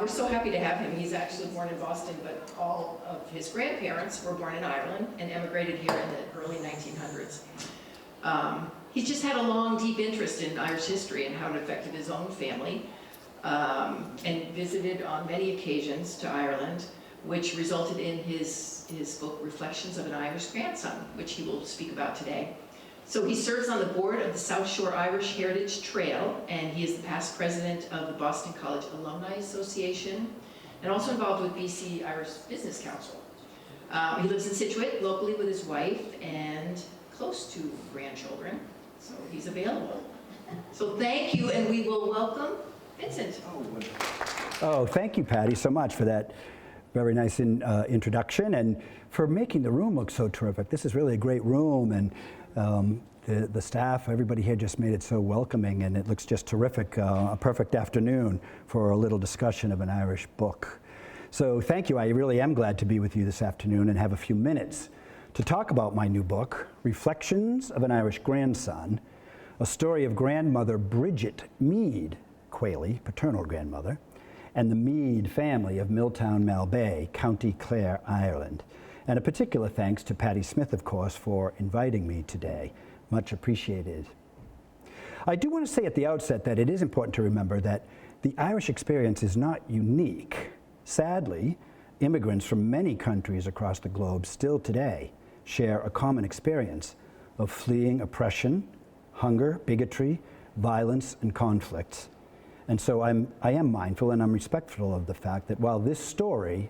we're so happy to have him. He's actually born in Boston, but all of his grandparents were born in Ireland and emigrated here in the early 1900s. He's just had a long, deep interest in Irish history and how it affected his own family, and visited on many occasions to Ireland, which resulted in his book, Reflections of an Irish Grandson, which he will speak about today. So he serves on the board of the South Shore Irish Heritage Trail, and he is the past president of the Boston College Alumni Association, and also involved with BC Irish Business Council. He lives in Scituate, locally with his wife, and close to grandchildren, so he's available. So thank you, and we will welcome Vincent. Oh, thank you, Patty, so much for that very nice introduction, and for making the room look so terrific. This is really a great room, and the staff, everybody here just made it so welcoming, and it looks just terrific, a perfect afternoon for a little discussion of an Irish book. So thank you. I really am glad to be with you this afternoon and have a few minutes to talk about my new book, Reflections of an Irish Grandson, a story of grandmother Bridget Meade Quealy, paternal grandmother, and the Meade family of Milltown Malbay, County Clare, Ireland. And a particular thanks to Patty Smith, of course, for inviting me today. Much appreciated. I do want to say at the outset that it is important to remember that the Irish experience is not unique. Sadly, immigrants from many countries across the globe still today share a common experience of fleeing oppression, hunger, bigotry, violence, and conflicts. And so I am mindful and I'm respectful of the fact that while this story,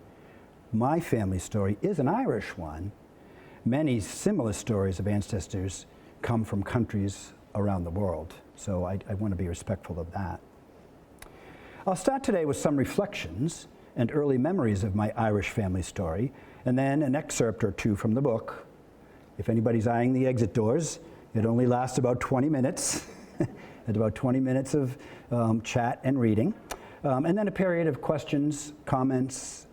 my family story, is an Irish one, many similar stories of ancestors come from countries around the world. So I want to be respectful of that. I'll start today with some reflections and early memories of my Irish family story, and then an excerpt or two from the book. If anybody's eyeing the exit doors, it only lasts about 20 minutes. It's about 20 minutes of chat and reading. And then a period of questions, comments,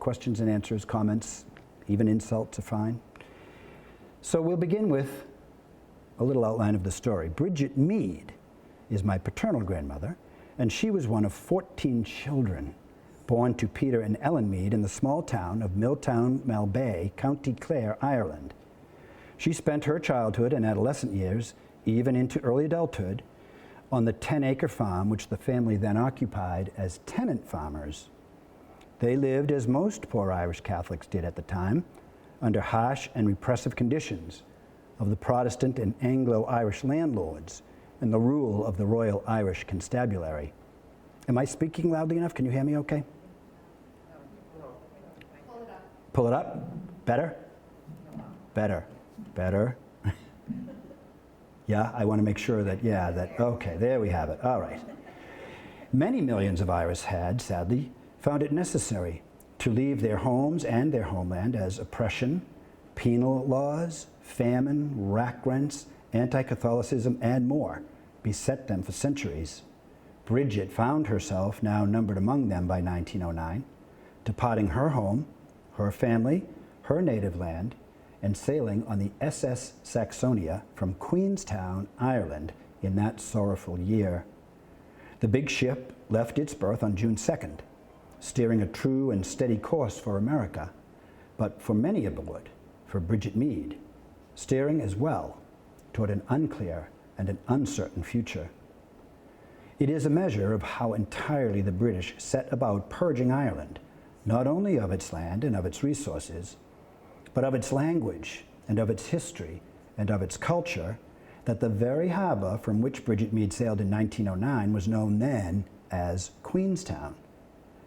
questions and answers, comments, even insults are fine. So we'll begin with a little outline of the story. Bridget Meade is my paternal grandmother, and she was one of 14 children born to Peter and Ellen Meade in the small town of Milltown Malbay, County Clare, Ireland. She spent her childhood and adolescent years, even into early adulthood, on the 10-acre farm which the family then occupied as tenant farmers. They lived, as most poor Irish Catholics did at the time, under harsh and repressive conditions of the Protestant and Anglo-Irish landlords and the rule of the Royal Irish Constabulary. Am I speaking loudly enough? Can you hear me okay? Pull it up. Pull it up? Better? Better. Better. Yeah, I want to make sure that, okay, there we have it. All right. Many millions of Irish had, sadly, found it necessary to leave their homes and their homeland as oppression, penal laws, famine, rack rents, anti-Catholicism, and more beset them for centuries. Bridget found herself now numbered among them by 1909, departing her home, her family, her native land, and sailing on the SS Saxonia from Queenstown, Ireland, in that sorrowful year. The big ship left its berth on June 2nd, steering a true and steady course for America, but for many aboard, for Bridget Meade, steering as well toward an unclear and an uncertain future. It is a measure of how entirely the British set about purging Ireland, not only of its land and of its resources, but of its language and of its history and of its culture, that the very harbor from which Bridget Meade sailed in 1909 was known then as Queenstown.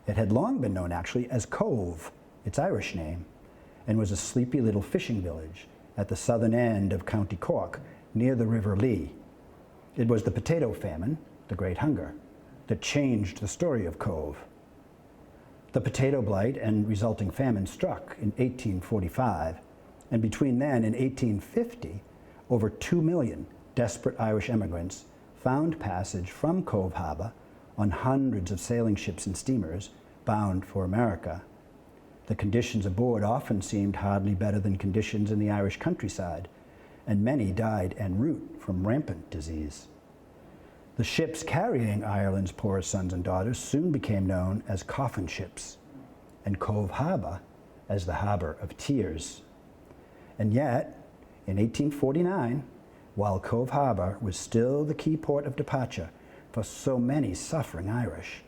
It had long been known actually as Cove, its Irish name, and was a sleepy little fishing village at the southern end of County Cork, near the River Lee. It was the potato famine, the Great Hunger, that changed the story of Cove. The potato blight and resulting famine struck in 1845, and between then and 1850, over 2 million desperate Irish immigrants found passage from Cove Harbor on hundreds of sailing ships and steamers bound for America. The conditions aboard often seemed hardly better than conditions in the Irish countryside, and many died en route from rampant disease. The ships carrying Ireland's poorest sons and daughters soon became known as coffin ships, and Cove Harbour as the Harbour of Tears. And yet, in 1849, while Cove Harbour was still the key port of departure for so many suffering Irish,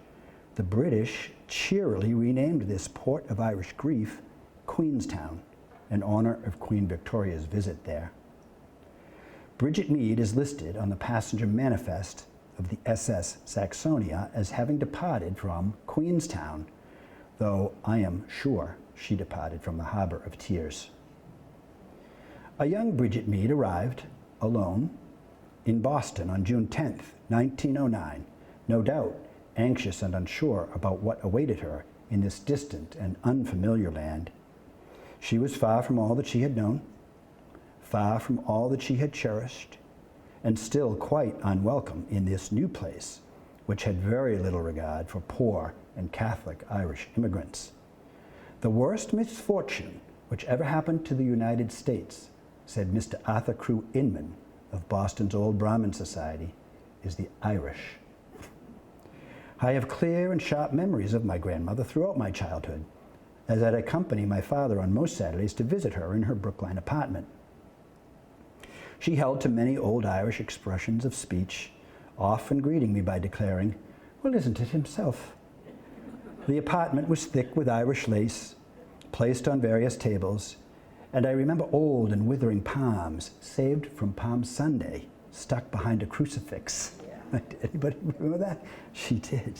the British cheerily renamed this port of Irish grief Queenstown, in honor of Queen Victoria's visit there. Bridget Meade is listed on the passenger manifest of the SS Saxonia as having departed from Queenstown, though I am sure she departed from the Harbour of Tears. A young Bridget Meade arrived, alone, in Boston on June 10th, 1909, no doubt anxious and unsure about what awaited her in this distant and unfamiliar land. She was far from all that she had known, far from all that she had cherished, and still quite unwelcome in this new place, which had very little regard for poor and Catholic Irish immigrants. The worst misfortune which ever happened to the United States, said Mr. Arthur Crew Inman of Boston's Old Brahmin Society, is the Irish. I have clear and sharp memories of my grandmother throughout my childhood, as I'd accompany my father on most Saturdays to visit her in her Brookline apartment. She held to many old Irish expressions of speech, often greeting me by declaring, "Well, isn't it himself?" The apartment was thick with Irish lace, placed on various tables, and I remember old and withering palms, saved from Palm Sunday, stuck behind a crucifix. Yeah. Anybody remember that? She did.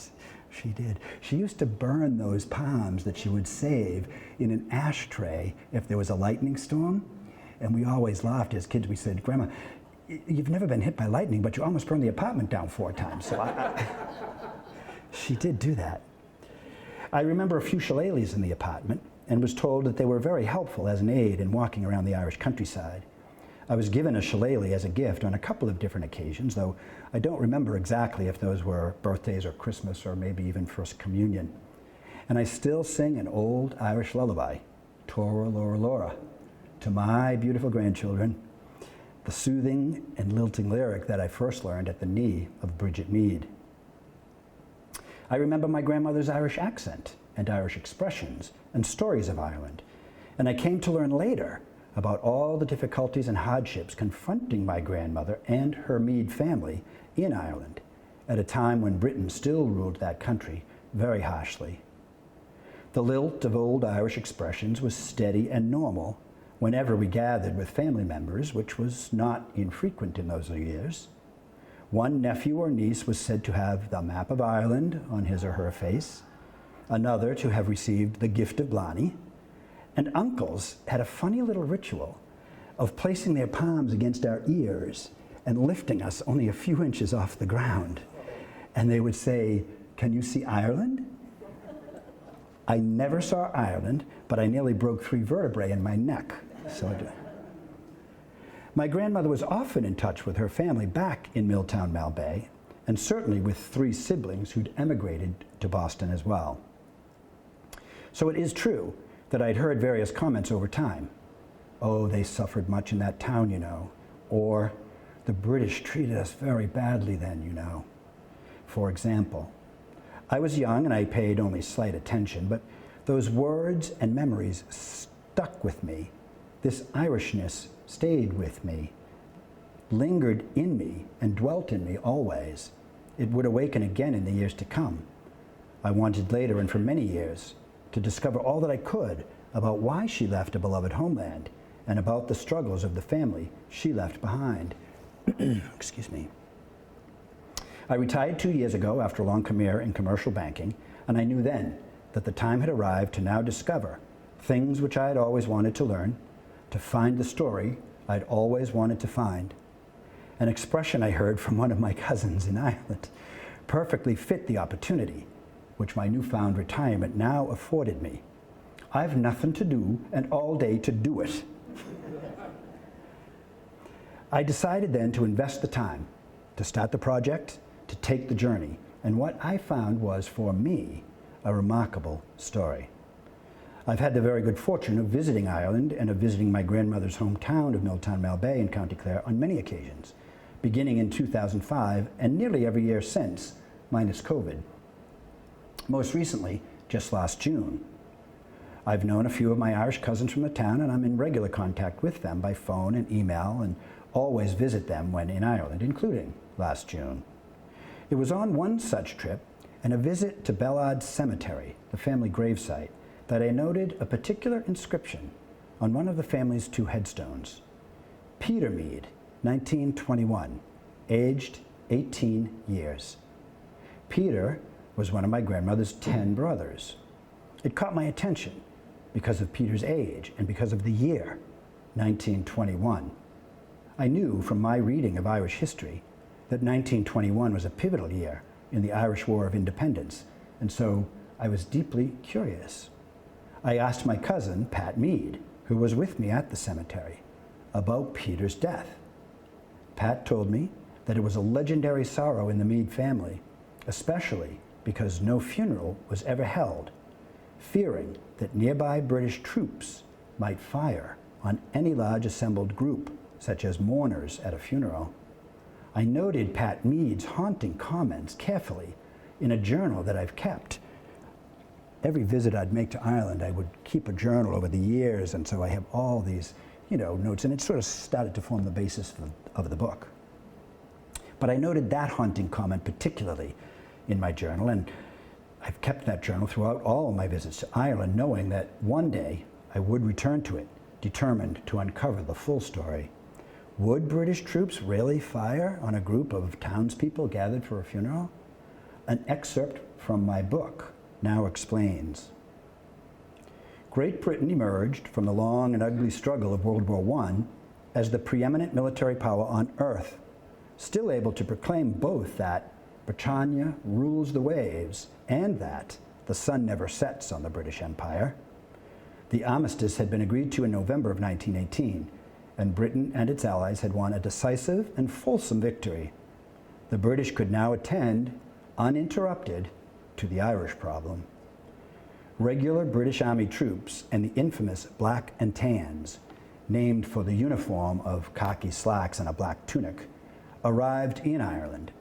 She did. She used to burn those palms that she would save in an ashtray if there was a lightning storm. And we always laughed as kids. We said, "Grandma, you've never been hit by lightning, but you almost burned the apartment down 4 times. So she did do that. I remember a few shillelaghs in the apartment and was told that they were very helpful as an aid in walking around the Irish countryside. I was given a shillelagh as a gift on a couple of different occasions, though I don't remember exactly if those were birthdays or Christmas or maybe even First Communion. And I still sing an old Irish lullaby, Tora Lora Lora, to my beautiful grandchildren, the soothing and lilting lyric that I first learned at the knee of Bridget Meade. I remember my grandmother's Irish accent and Irish expressions and stories of Ireland, and I came to learn later about all the difficulties and hardships confronting my grandmother and her Meade family in Ireland at a time when Britain still ruled that country very harshly. The lilt of old Irish expressions was steady and normal whenever we gathered with family members, which was not infrequent in those years. One nephew or niece was said to have the map of Ireland on his or her face, another to have received the gift of Blarney, and uncles had a funny little ritual of placing their palms against our ears and lifting us only a few inches off the ground. And they would say, "Can you see Ireland?" I never saw Ireland, but I nearly broke 3 vertebrae in my neck. My grandmother was often in touch with her family back in Milltown, Malbay, and certainly with 3 siblings who'd emigrated to Boston as well. So it is true that I'd heard various comments over time. "Oh, they suffered much in that town, you know," or "The British treated us very badly then, you know." For example, I was young and I paid only slight attention, but those words and memories stuck with me. This Irishness stayed with me, lingered in me, and dwelt in me always. It would awaken again in the years to come. I wanted later, and for many years, to discover all that I could about why she left a beloved homeland and about the struggles of the family she left behind. Excuse me. I retired 2 years ago after a long career in commercial banking, and I knew then that the time had arrived to now discover things which I had always wanted to learn, to find the story I'd always wanted to find. An expression I heard from one of my cousins in Ireland perfectly fit the opportunity which my newfound retirement now afforded me. "I've nothing to do and all day to do it." I decided then to invest the time, to start the project, to take the journey, and what I found was, for me, a remarkable story. I've had the very good fortune of visiting Ireland and of visiting my grandmother's hometown of Milltown Malbay in County Clare on many occasions, beginning in 2005 and nearly every year since, minus COVID. Most recently, just last June. I've known a few of my Irish cousins from the town, and I'm in regular contact with them by phone and email, and always visit them when in Ireland, including last June. It was on one such trip and a visit to Bellard Cemetery, the family gravesite, that I noted a particular inscription on one of the family's 2 headstones. Peter Meade, 1921, aged 18 years. Peter was one of my grandmother's 10 brothers. It caught my attention because of Peter's age and because of the year, 1921. I knew from my reading of Irish history that 1921 was a pivotal year in the Irish War of Independence, and so I was deeply curious. I asked my cousin, Pat Meade, who was with me at the cemetery, about Peter's death. Pat told me that it was a legendary sorrow in the Meade family, especially because no funeral was ever held, fearing that nearby British troops might fire on any large assembled group, such as mourners at a funeral. I noted Pat Meade's haunting comments carefully in a journal that I've kept. Every visit I'd make to Ireland, I would keep a journal over the years, and so I have all these, notes, and it sort of started to form the basis of the book. But I noted that haunting comment particularly in my journal, and I've kept that journal throughout all of my visits to Ireland, knowing that one day I would return to it, determined to uncover the full story. Would British troops really fire on a group of townspeople gathered for a funeral? An excerpt from my book now explains. Great Britain emerged from the long and ugly struggle of World War I as the preeminent military power on earth, still able to proclaim both that Britannia rules the waves and that the sun never sets on the British Empire. The armistice had been agreed to in November of 1918, and Britain and its allies had won a decisive and fulsome victory. The British could now attend, uninterrupted, to the Irish problem. Regular British Army troops and the infamous Black and Tans, named for the uniform of khaki slacks and a black tunic, arrived in Ireland,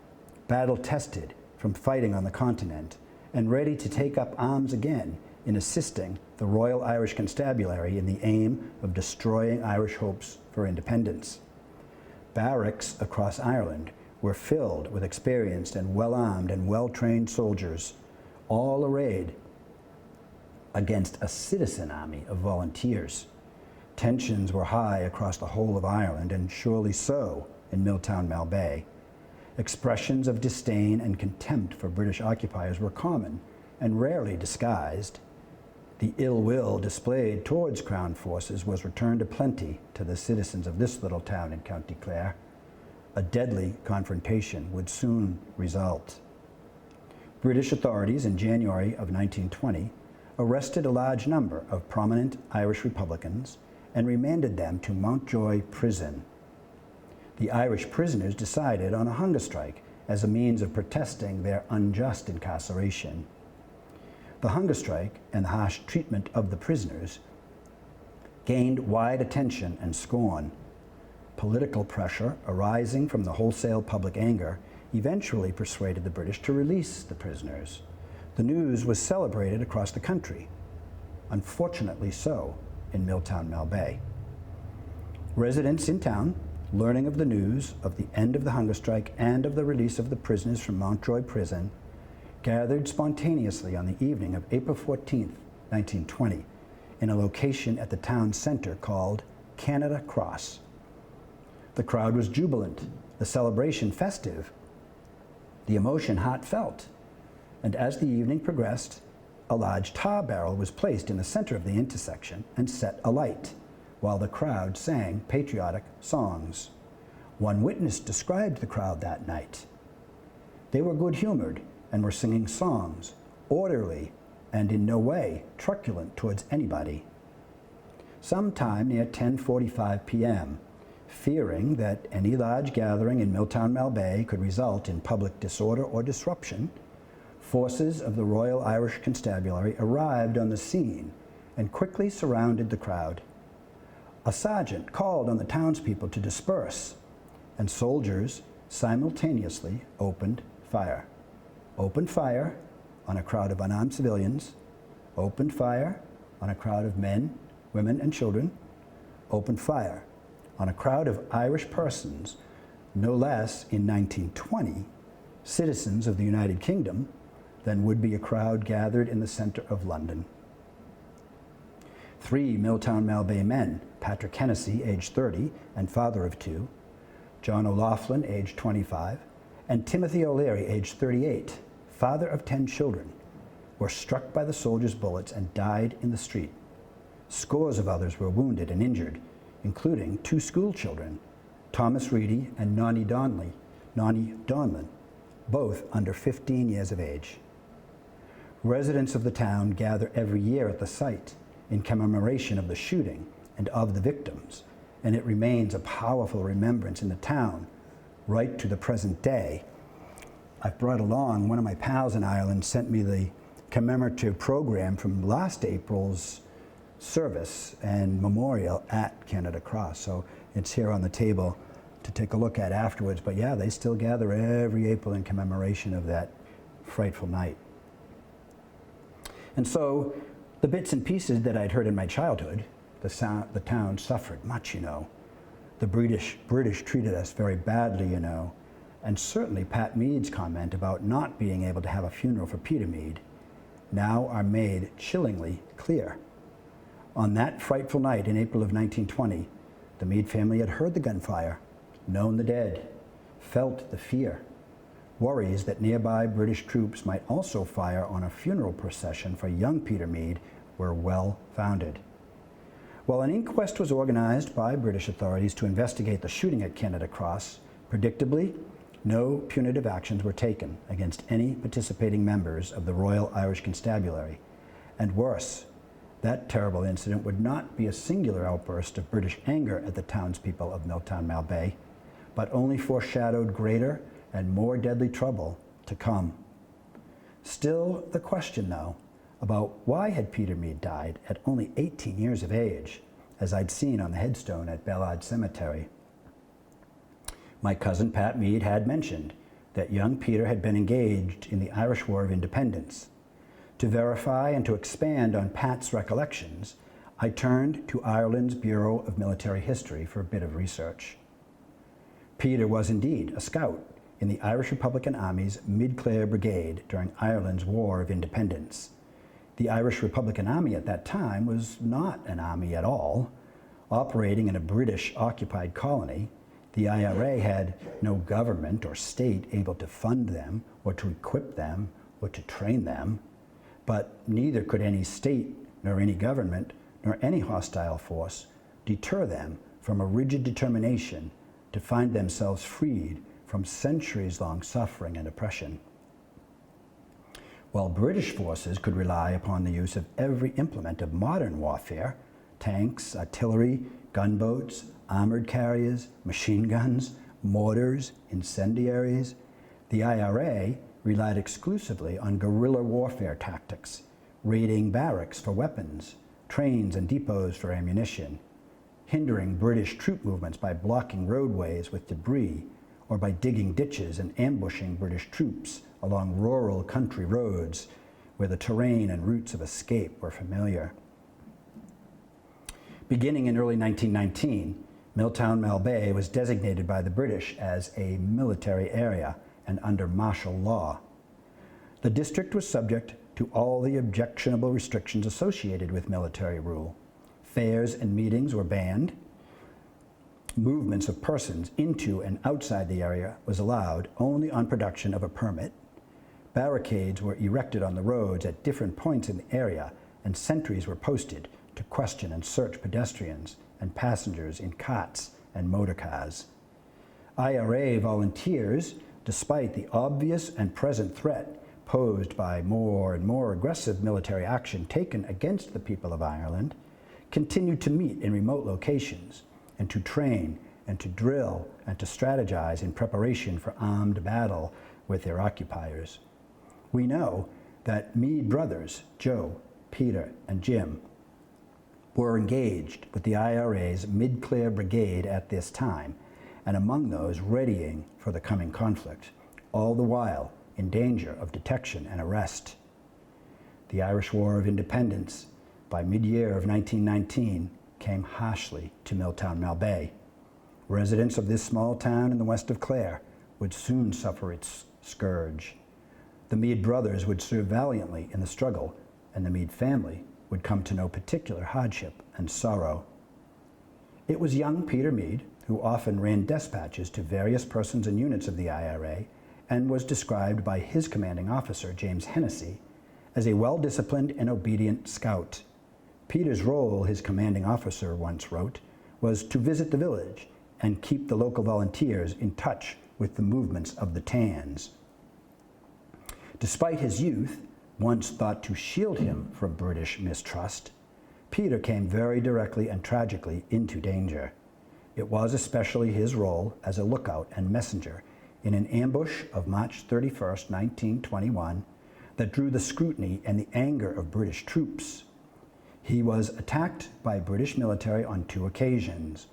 battle-tested from fighting on the continent, and ready to take up arms again in assisting the Royal Irish Constabulary in the aim of destroying Irish hopes for independence. Barracks across Ireland were filled with experienced and well-armed and well-trained soldiers, all arrayed against a citizen army of volunteers. Tensions were high across the whole of Ireland, and surely so in Milltown Malbay. Expressions of disdain and contempt for British occupiers were common and rarely disguised. The ill will displayed towards Crown forces was returned aplenty to the citizens of this little town in County Clare. A deadly confrontation would soon result. British authorities in January of 1920 arrested a large number of prominent Irish Republicans and remanded them to Mountjoy Prison. The Irish prisoners decided on a hunger strike as a means of protesting their unjust incarceration. The hunger strike and the harsh treatment of the prisoners gained wide attention and scorn. Political pressure arising from the wholesale public anger eventually persuaded the British to release the prisoners. The news was celebrated across the country, unfortunately so in Milltown Malbay. Residents in town, learning of the news of the end of the hunger strike and of the release of the prisoners from Mountjoy Prison, gathered spontaneously on the evening of April 14, 1920, in a location at the town center called Canada Cross. The crowd was jubilant, the celebration festive, the emotion heartfelt, and as the evening progressed, a large tar barrel was placed in the center of the intersection and set alight, while the crowd sang patriotic songs. One witness described the crowd that night. They were good-humored and were singing songs, orderly and in no way truculent towards anybody. Sometime near 10:45 p.m., fearing that any large gathering in Milltown Malbay could result in public disorder or disruption, forces of the Royal Irish Constabulary arrived on the scene and quickly surrounded the crowd. A sergeant called on the townspeople to disperse, and soldiers simultaneously opened fire. Opened fire on a crowd of unarmed civilians, opened fire on a crowd of men, women, and children, opened fire on a crowd of Irish persons, no less in 1920, citizens of the United Kingdom, than would be a crowd gathered in the center of London. 3 Milltown Malbay men, Patrick Hennessy, age 30, and father of 2, John O'Loughlin, age 25, and Timothy O'Leary, age 38, father of 10 children, were struck by the soldiers' bullets and died in the street. Scores of others were wounded and injured, including 2 school children, Thomas Reedy and Nonnie Donlan, both under 15 years of age. Residents of the town gather every year at the site in commemoration of the shooting and of the victims, and it remains a powerful remembrance in the town right to the present day. I've brought along, one of my pals in Ireland sent me the commemorative program from last April's service and memorial at Canada Cross. So it's here on the table to take a look at afterwards. But yeah, they still gather every April in commemoration of that frightful night. And so the bits and pieces that I'd heard in my childhood, the town suffered much, you know. The British treated us very badly, you know. And certainly Pat Meade's comment about not being able to have a funeral for Peter Meade now are made chillingly clear. On that frightful night in April of 1920, the Meade family had heard the gunfire, known the dead, felt the fear. Worries that nearby British troops might also fire on a funeral procession for young Peter Meade were well founded. While an inquest was organized by British authorities to investigate the shooting at Canada Cross, predictably, no punitive actions were taken against any participating members of the Royal Irish Constabulary. And worse, that terrible incident would not be a singular outburst of British anger at the townspeople of Milltown Malbay, but only foreshadowed greater and more deadly trouble to come. Still the question, though, about why had Peter Meade died at only 18 years of age, as I'd seen on the headstone at Ballard Cemetery. My cousin Pat Meade had mentioned that young Peter had been engaged in the Irish War of Independence. To verify and to expand on Pat's recollections, I turned to Ireland's Bureau of Military History for a bit of research. Peter was indeed a scout in the Irish Republican Army's Mid-Clare Brigade during Ireland's War of Independence. The Irish Republican Army at that time was not an army at all. Operating in a British-occupied colony, the IRA had no government or state able to fund them or to equip them or to train them, but neither could any state nor any government nor any hostile force deter them from a rigid determination to find themselves freed from centuries-long suffering and oppression. While British forces could rely upon the use of every implement of modern warfare, tanks, artillery, gunboats, armored carriers, machine guns, mortars, incendiaries, the IRA relied exclusively on guerrilla warfare tactics, raiding barracks for weapons, trains and depots for ammunition, hindering British troop movements by blocking roadways with debris, or by digging ditches and ambushing British troops along rural country roads where the terrain and routes of escape were familiar. Beginning in early 1919, Milltown Malbay was designated by the British as a military area and under martial law. The district was subject to all the objectionable restrictions associated with military rule. Fairs and meetings were banned. Movements of persons into and outside the area was allowed only on production of a permit. Barricades were erected on the roads at different points in the area, and sentries were posted to question and search pedestrians and passengers in carts and motor cars. IRA volunteers, despite the obvious and present threat posed by more and more aggressive military action taken against the people of Ireland, continued to meet in remote locations and to train and to drill and to strategize in preparation for armed battle with their occupiers. We know that Meade brothers, Joe, Peter, and Jim, were engaged with the IRA's Mid-Clare Brigade at this time, and among those readying for the coming conflict, all the while in danger of detection and arrest. The Irish War of Independence, by mid-year of 1919, came harshly to Milltown Malbay. Residents of this small town in the west of Clare would soon suffer its scourge. The Meade brothers would serve valiantly in the struggle, and the Meade family would come to know particular hardship and sorrow. It was young Peter Meade who often ran dispatches to various persons and units of the IRA and was described by his commanding officer, James Hennessy, as a well-disciplined and obedient scout. Peter's role, his commanding officer once wrote, was to visit the village and keep the local volunteers in touch with the movements of the Tans. Despite his youth, once thought to shield him from British mistrust, Peter came very directly and tragically into danger. It was especially his role as a lookout and messenger in an ambush of March 31st, 1921, that drew the scrutiny and the anger of British troops. He was attacked by British military on 2 occasions,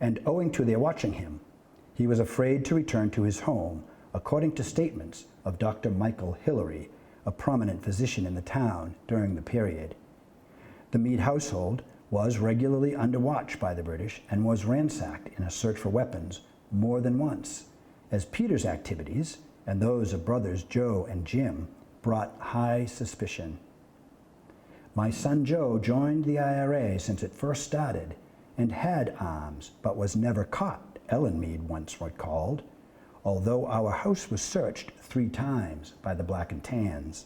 and owing to their watching him, he was afraid to return to his home, according to statements of Dr. Michael Hillary, a prominent physician in the town during the period. The Meade household was regularly under watch by the British and was ransacked in a search for weapons more than once, as Peter's activities and those of brothers Joe and Jim brought high suspicion. My son Joe joined the IRA since it first started and had arms, but was never caught, Ellen Meade once recalled, although our house was searched 3 times by the Black and Tans.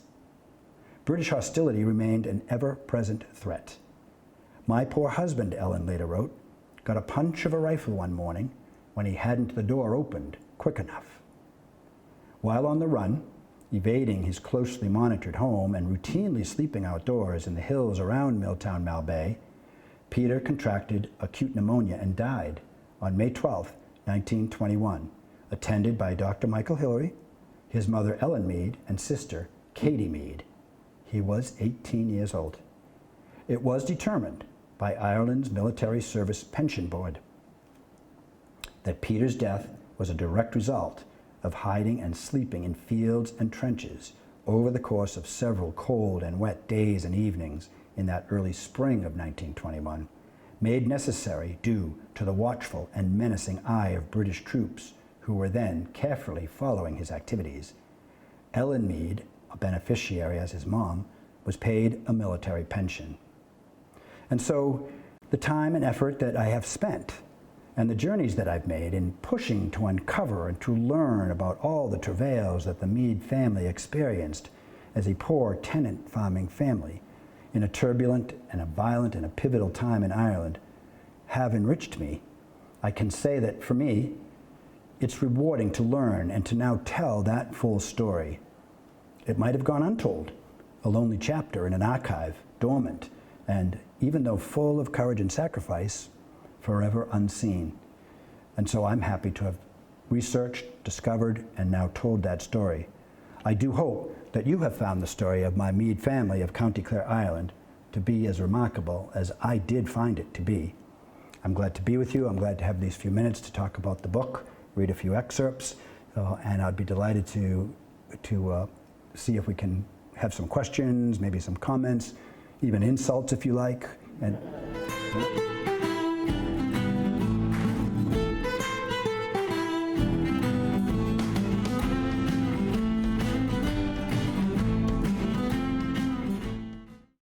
British hostility remained an ever-present threat. My poor husband, Ellen later wrote, got a punch of a rifle one morning when he hadn't the door opened quick enough. While on the run, evading his closely monitored home and routinely sleeping outdoors in the hills around Milltown Malbay, Peter contracted acute pneumonia and died on May 12, 1921, attended by Dr. Michael Hillary, his mother Ellen Meade, and sister Katie Meade. He was 18 years old. It was determined by Ireland's Military Service Pension Board that Peter's death was a direct result of hiding and sleeping in fields and trenches over the course of several cold and wet days and evenings in that early spring of 1921, made necessary due to the watchful and menacing eye of British troops who were then carefully following his activities. Ellen Meade, a beneficiary as his mom, was paid a military pension. And so the time and effort that I have spent and the journeys that I've made in pushing to uncover and to learn about all the travails that the Meade family experienced as a poor tenant farming family in a turbulent and a violent and a pivotal time in Ireland have enriched me. I can say that for me, it's rewarding to learn and to now tell that full story. It might have gone untold, a lonely chapter in an archive, dormant, and even though full of courage and sacrifice, forever unseen. And so I'm happy to have researched, discovered, and now told that story. I do hope that you have found the story of my Meade family of County Clare, Ireland, to be as remarkable as I did find it to be. I'm glad to be with you. I'm glad to have these few minutes to talk about the book, read a few excerpts, and I'd be delighted to see if we can have some questions, maybe some comments, even insults if you like. And